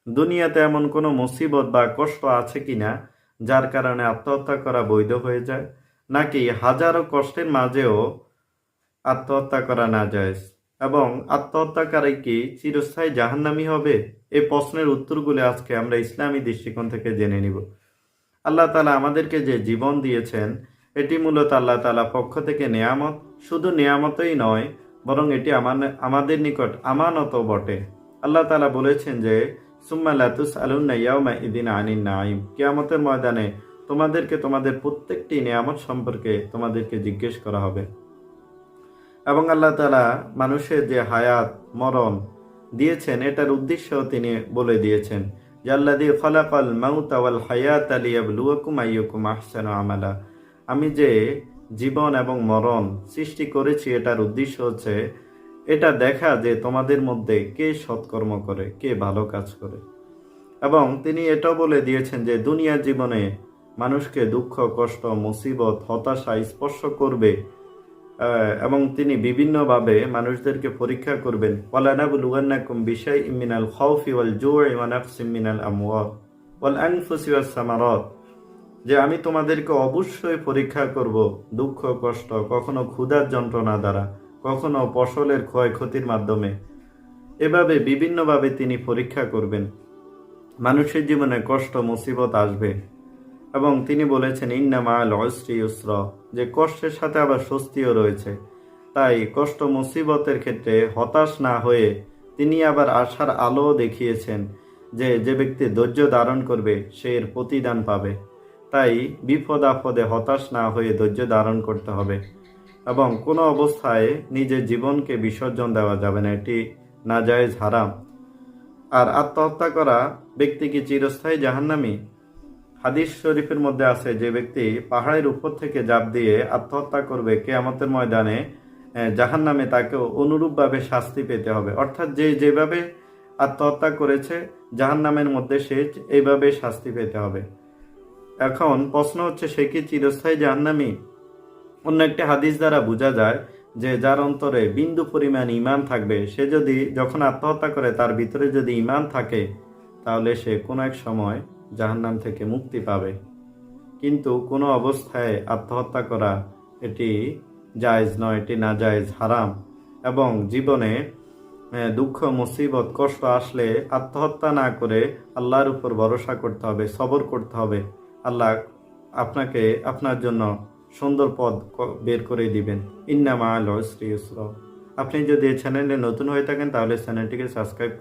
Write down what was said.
দুনিয়াতে এমন কোনো মুসিবত বা কষ্ট আছে কিনা যার কারণে আত্মহত্যা করা বৈধ হয়ে যায়, নাকি হাজারো কষ্টের মাঝেও আত্মহত্যা করা না যায়? এবং আত্মহত্যাকারী কি চিরস্থায়ী জাহান্নামী হবে? এই প্রশ্নের উত্তরগুলো আজকে আমরা ইসলামী দৃষ্টিকোণ থেকে জেনে নিব। আল্লাহ তাআলা আমাদেরকে যে জীবন দিয়েছেন, এটি মূলত আল্লাহ তাআলা পক্ষ থেকে নেয়ামত। শুধু নেয়ামতই নয়, বরং এটি আমাদের নিকট আমানতও বটে। আল্লাহ তাআলা বলেছেন যে সুম্মা লা তুসআলুন্না ইয়াওমা ইযিন আনিন নাঈম, কিয়ামতের ময়দানে তোমাদেরকে তোমাদের প্রত্যেকটি নেয়ামত সম্পর্কে তোমাদেরকে জিজ্ঞেস করা হবে। এবং আল্লাহ তাআলা মানুষের যে হায়াত মরণ দিয়েছেন, এটার উদ্দেশ্য তিনি বলে দিয়েছেন যে আল্লাযী খালাকাল মাউতা ওয়াল হায়াতা লিয়াবলুয়াকুম আইয়ুকুম আহসানু আমালা। আমি যে জীবন এবং মরণ সৃষ্টি করেছি, এটার উদ্দেশ্য হচ্ছে এটা দেখা যে তোমাদের মধ্যে কে সৎকর্ম করে, কে ভালো কাজ করে। এবং তিনি এটাও বলে দিয়েছেন যে দুনিয়ার জীবনে মানুষকে দুঃখ কষ্ট মুসিবত হতাশা স্পর্শ করবে, এবং তিনি বিভিন্নভাবে মানুষদেরকে পরীক্ষা করবেন। ওয়ালানাবলুওয়ান্নাকুম বিশাইইম মিনাল খাউফি ওয়াল জুই ওয়া নাকসিম মিনাল আমওয়াল ওয়াল আনফুসি ওয়াস সামারাত, যে আমি তোমাদেরকে অবশ্যই পরীক্ষা করব দুঃখ কষ্ট, কখনো ক্ষুধার যন্ত্রণা দ্বারা, কখনো ফসলের ক্ষয়ক্ষতির মাধ্যমে। এভাবে বিভিন্নভাবে তিনি পরীক্ষা করবেন। মানুষের জীবনে কষ্ট মুসিবত আসবে, এবং তিনি বলেছেন ইন্না মাআল উসরি ইউসরা, যে কষ্টের সাথে আবার স্বস্তিও রয়েছে। তাই কষ্ট মুসিবতের ক্ষেত্রে হতাশ না হয়ে তিনি আবার আশার আলো দেখিয়েছেন যে যে ব্যক্তি ধৈর্য ধারণ করবে সে এর প্রতিদান পাবে। তাই বিপদ আপদে হতাশ না হয়ে ধৈর্য ধারণ করতে হবে, এবং কোনো অবস্থায় নিজের জীবনকে বিসর্জন দেওয়া যাবে না, এটি নাজায়েজ হারাম। আর আত্মহত্যা করা ব্যক্তি কি চিরস্থায়ী জাহান্নামী? হাদিস শরীফের মধ্যে আছে যে ব্যক্তি পাহাড়ের উপর থেকে ঝাঁপ দিয়ে আত্মহত্যা করবে, কিয়ামতের ময়দানে জাহান্নামে তাকে অনুরূপভাবে শাস্তি পেতে হবে। অর্থাৎ যে যেভাবে আত্মহত্যা করেছে জাহান্নামের মধ্যে সে এইভাবে শাস্তি পেতে হবে। এখন প্রশ্ন হচ্ছে, সে কি চিরস্থায়ী জাহান্নামী? অন্য একটি হাদিস দ্বারা বোঝা যায় যে যার অন্তরে বিন্দু পরিমাণ ঈমান থাকবে, সে যদি যখন আত্মহত্যা করে তার ভিতরে যদি ঈমান থাকে, তাহলে সে কোনো এক সময় জাহান্নাম থেকে মুক্তি পাবে। কিন্তু কোনো অবস্থায় আত্মহত্যা করা এটি জায়েজ নয়, এটি নাজায়েজ হারাম। এবং জীবনে দুঃখ মুসিবত কষ্ট আসলে আত্মহত্যা না করে আল্লাহর উপর ভরসা করতে হবে, সবর করতে হবে। আল্লাহ আপনাকে আপনার জন্য সুন্দর পথ বের করে দিবেন। ইন্না মাআল উসরি ইউসরা। আপনি যদি এই চ্যানেলে নতুন হয়ে থাকেন তাহলে চ্যানেলটিকে সাবস্ক্রাইব